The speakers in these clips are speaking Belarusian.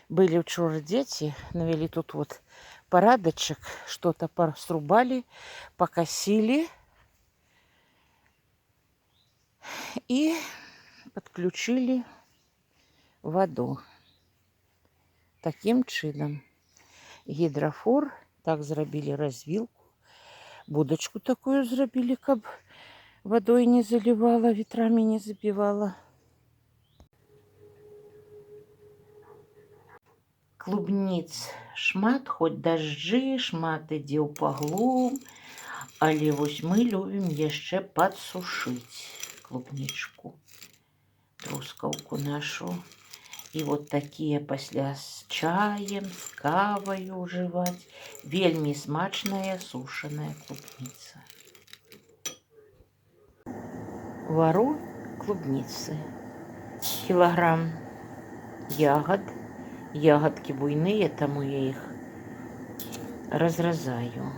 Были вчера дети, навели тут вот порядочек, что-то срубали, покосили и подключили воду. Таким чином. Гидрофор, так зробили развилку, будочку такую зробили, каб водой не заливала, ветрами не забивала. Клубніц шмат, хоць дажджы, шмат ідзе ў паглум, але вось мы любім яшчэ падсушыць клубнічку, трускаўку нашу. І вот такія пасля з чаем, з каваю ўжываць. Вельмі смачная сушаная клубніца. Вару клубніцы. Кілаграм ягод. Ягодки буйные, тому я их разрезаю.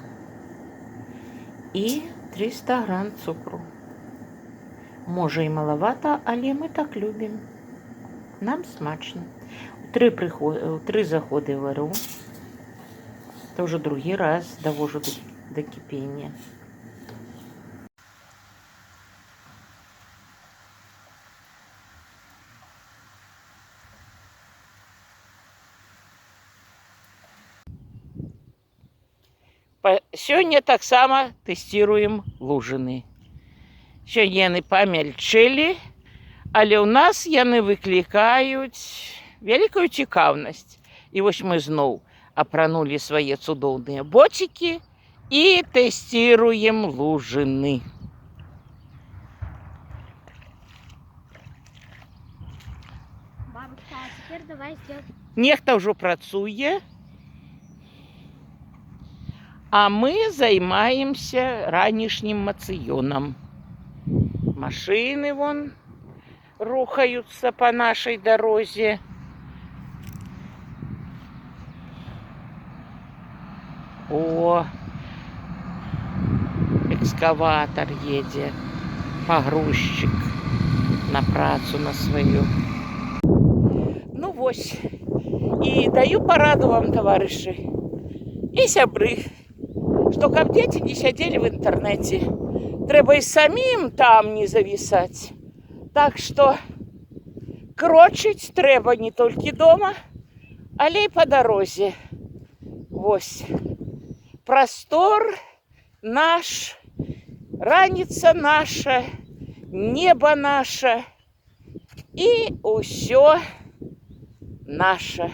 И 300 грамм цукру. Може и маловато, але мы так любим. Нам смачно. Три заходи вару. Это уже другий раз довожу до кипения. Сёння таксама тэсціруем лужыны. Сёння яны памяльчэлі, але ў нас яны выклікаюць вялікую цікаўнасць. І вось мы зноў апранулі свае цудоўныя боцікі і тэсціруем лужыны. Бабушка, а теперь давай сделаем. Нехта ўжо працуе, а мы займаемся ранішнім мацыёнам. Машины вон рухаются по нашей дороге. О, экскаватор едет, погрузчик на працу на свою. Ну вось, и даю пораду вам, товарищи и сябры, что каб дети не сидели в интернете, трэба и самим там не зависать. Так что крочить трэба не только дома, але и по дороге. Вось. Простор наш, раница наша, небо наше и усё наше.